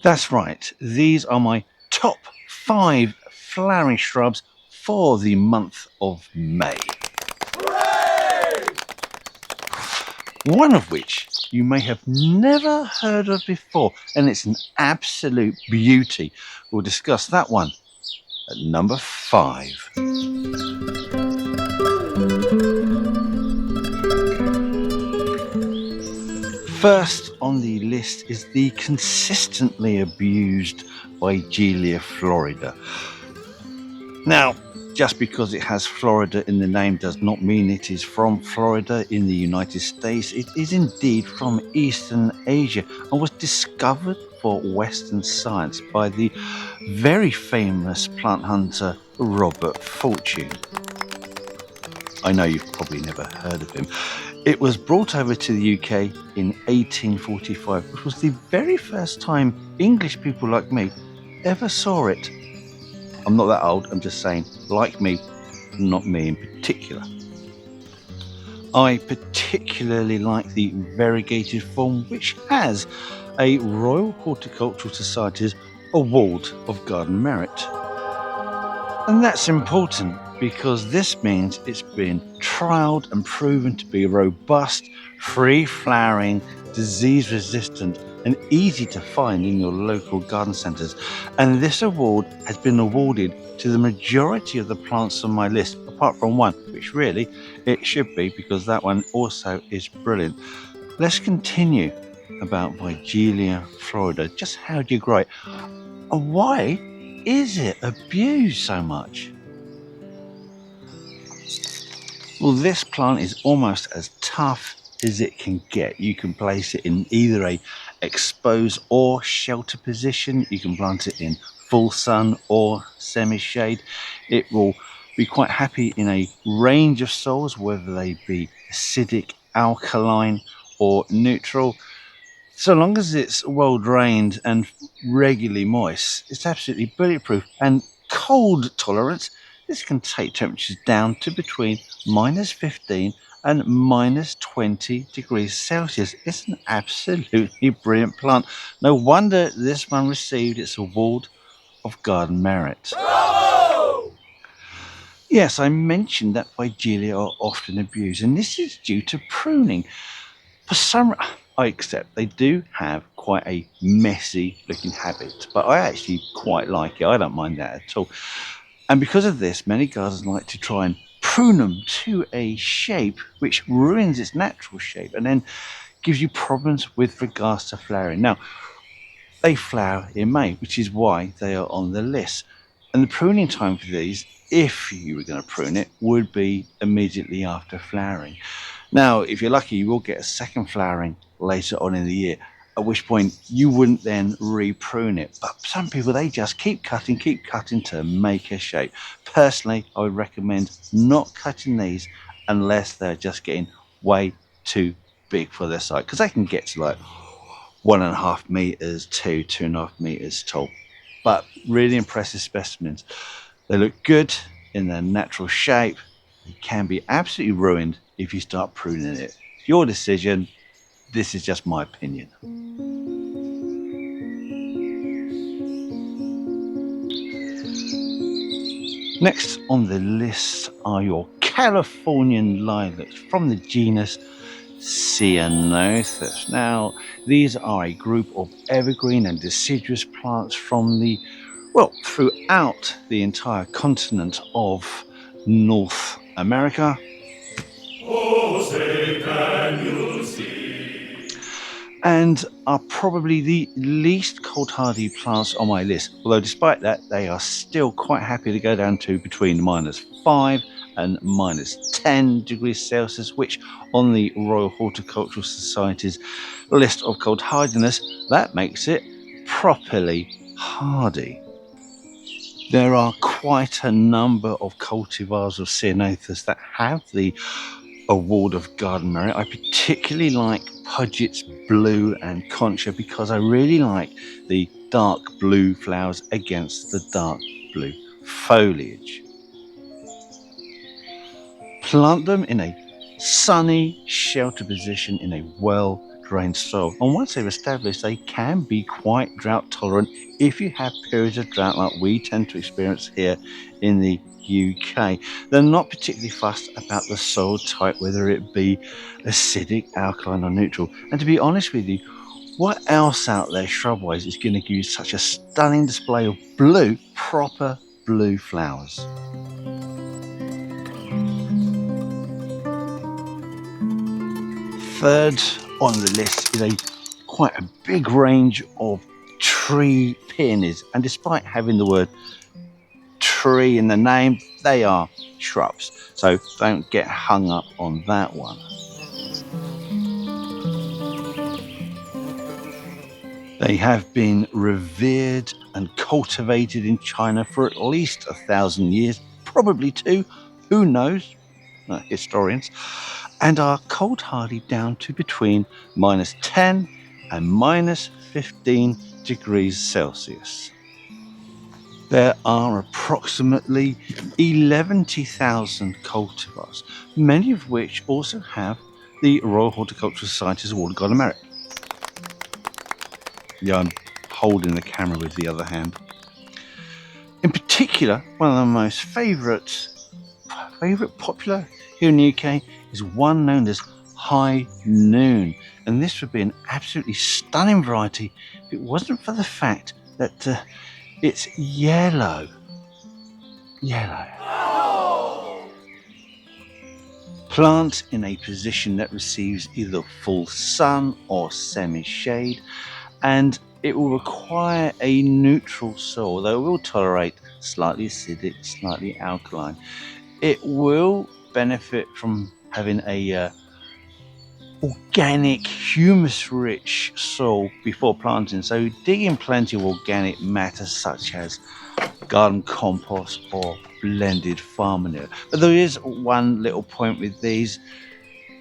That's right, these are my top 5 flowering shrubs for the month of May. Hooray! One of which you may have never heard of before, and it's an absolute beauty. We'll discuss that one at number 5. First on the list is the consistently abused Weigela Florida. Now, just because it has Florida in the name does not mean it is from Florida in the United States. It is indeed from Eastern Asia and was discovered for Western science by the very famous plant hunter Robert Fortune. I know you've probably never heard of him. It was brought over to the UK in 1845, which was the very first time English people like me ever saw it. I'm not that old, I'm just saying, like me, not me in particular. I particularly like the variegated form, which has a Royal Horticultural Society's Award of Garden Merit. And that's important because this means it's been trialled and proven to be robust, free-flowering, disease-resistant and easy to find in your local garden centres. And this award has been awarded to the majority of the plants on my list, apart from one, which really it should be because that one also is brilliant. Let's continue about Weigela, Florida. Just how do you grow it? And why is it abused so much? Well, this plant is almost as tough as it can get. You can place it in either a exposed or shelter position. You can plant it in full sun or semi-shade. It will be quite happy in a range of soils, whether they be acidic, alkaline or neutral. So long as it's well drained and regularly moist, it's absolutely bulletproof. And cold tolerance, this can take temperatures down to between -15 and -20 degrees Celsius. It's an absolutely brilliant plant. No wonder this one received its award of garden merit. Bravo! Yes, I mentioned that Weigela are often abused, and this is due to pruning. For some, I accept they do have quite a messy looking habit, but I actually quite like it. I don't mind that at all. And because of this, many gardeners like to try and prune them to a shape which ruins its natural shape and then gives you problems with regards to flowering. Now, they flower in May, which is why they are on the list. And the pruning time for these, if you were going to prune it, would be immediately after flowering. Now, if you're lucky, you will get a second flowering later on in the year, at which point you wouldn't then re-prune it. But some people, they just keep cutting to make a shape. Personally, I would recommend not cutting these unless they're just getting way too big for their size, because they can get to like 1.5 meters to 2.5 meters tall. But really impressive specimens. They look good in their natural shape. They can be absolutely ruined if you start pruning it. It's your decision. This is just my opinion. Next on the list are your Californian lilacs from the genus Ceanothus. Now, these are a group of evergreen and deciduous plants from throughout the entire continent of North America. Oh, say can you see? And are probably the least cold hardy plants on my list. Although despite that, they are still quite happy to go down to between -5 and -10 degrees Celsius, which on the Royal Horticultural Society's list of cold hardiness, that makes it properly hardy. There are quite a number of cultivars of Ceanothus that have the Award of Garden Merit. I particularly like Pudgett's Blue and Concha because I really like the dark blue flowers against the dark blue foliage. Plant them in a sunny shelter position in a well-drained soil. And once they're established, they can be quite drought tolerant if you have periods of drought like we tend to experience here in the UK. They're not particularly fussed about the soil type, whether it be acidic, alkaline or neutral. And to be honest with you, what else out there shrub-wise is going to give you such a stunning display of blue, proper blue flowers? Third on the list is quite a big range of tree peonies, and despite having the word tree in the name, they are shrubs, so don't get hung up on that one. They have been revered and cultivated in China for at least 1,000 years, probably two, who knows, historians, and are cold hardy down to between -10 and -15 degrees Celsius. There are approximately 11,000 cultivars, many of which also have the Royal Horticultural Society's Award of God and Merit. Yeah, I'm holding the camera with the other hand. In particular, one of the most favourite popular here in the UK is one known as High Noon, and this would be an absolutely stunning variety if it wasn't for the fact that it's yellow. Plant in a position that receives either full sun or semi-shade, and it will require a neutral soil, though it will tolerate slightly acidic, slightly alkaline. It will benefit from having a organic, humus-rich soil before planting, so dig in plenty of organic matter such as garden compost or blended farm manure. But there is one little point with these.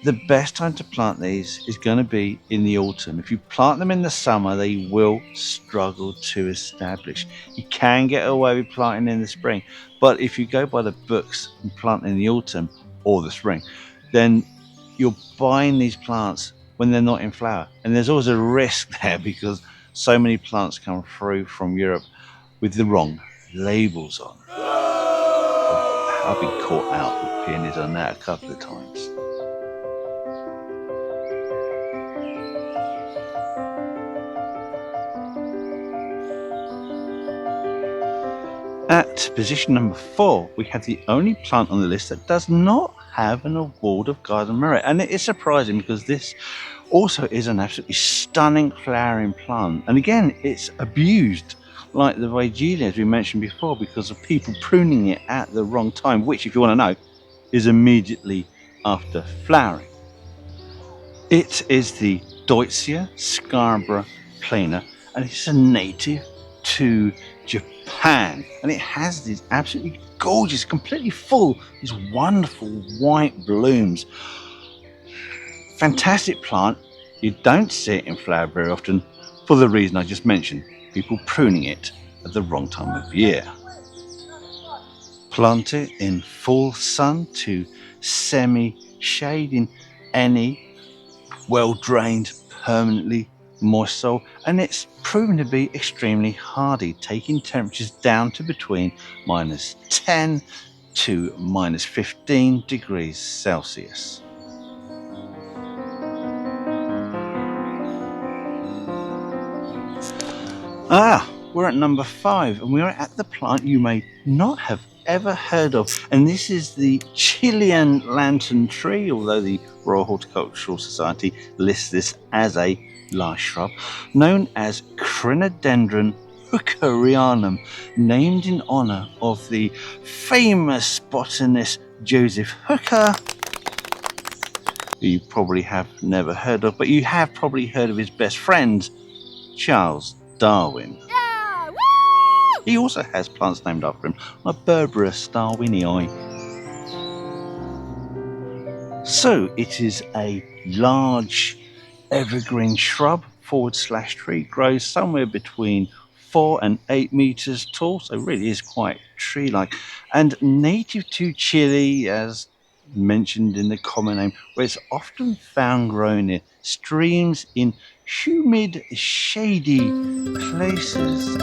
The best time to plant these is going to be in the autumn. If you plant them in the summer, they will struggle to establish. You can get away with planting in the spring, but if you go by the books and plant in the autumn or the spring, then you're buying these plants when they're not in flower. And there's always a risk there because so many plants come through from Europe with the wrong labels on. I've been caught out with peonies on that a couple of times. At position number 4, we have the only plant on the list that does not have an award of garden merit. And it is surprising because this also is an absolutely stunning flowering plant. And again, it's abused like the Weigela, as we mentioned before, because of people pruning it at the wrong time, which, if you want to know, is immediately after flowering. It is the Deutzia scabra Plena, and it's a native to Japan, and it has these absolutely gorgeous, completely full, these wonderful white blooms. Fantastic plant. You don't see it in flower very often for the reason I just mentioned, people pruning it at the wrong time of year. Plant it in full sun to semi-shade in any well-drained, permanently moist soil, and it's proven to be extremely hardy, taking temperatures down to between -10 to -15 degrees Celsius. We're at number 5, and we're at the plant you may not have ever heard of, and this is the Chilean lantern tree, although the Royal Horticultural Society lists this as a large shrub, known as Crinodendron hookerianum, named in honor of the famous botanist Joseph Hooker, who you probably have never heard of, but you have probably heard of his best friend, Charles Darwin. Yeah! Woo! He also has plants named after him, like Berberis darwinii. So it is a large evergreen shrub / tree, grows somewhere between 4 and 8 meters tall, so really is quite tree-like, and native to Chile, as mentioned in the common name, where it's often found grown in streams in humid, shady places.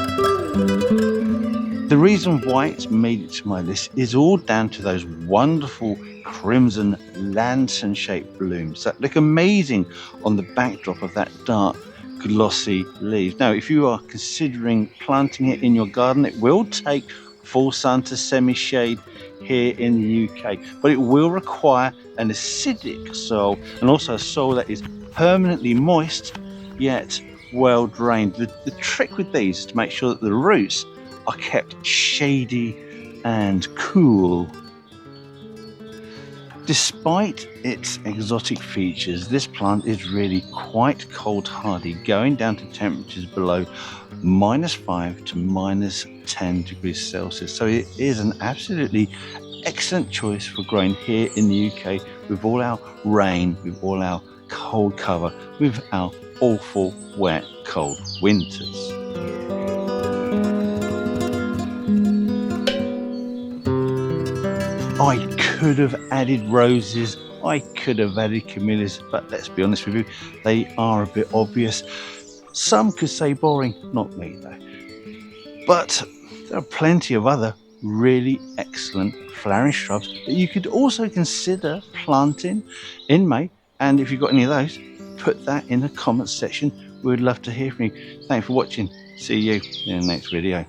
The reason why it's made it to my list is all down to those wonderful crimson lantern-shaped blooms that look amazing on the backdrop of that dark, glossy leaves. Now, if you are considering planting it in your garden, it will take full sun to semi-shade here in the UK, but it will require an acidic soil and also a soil that is permanently moist yet well drained. The trick with these is to make sure that the roots are kept shady and cool. Despite its exotic features, this plant is really quite cold hardy, going down to temperatures below -5 to -10 degrees Celsius. So it is an absolutely excellent choice for growing here in the UK with all our rain, with all our cold cover, with our awful wet cold winters. I could have added roses, I could have added camellias, but let's be honest with you, they are a bit obvious. Some could say boring, not me though. But there are plenty of other really excellent flowering shrubs that you could also consider planting in May. And if you've got any of those, put that in the comments section. We would love to hear from you. Thanks for watching. See you in the next video.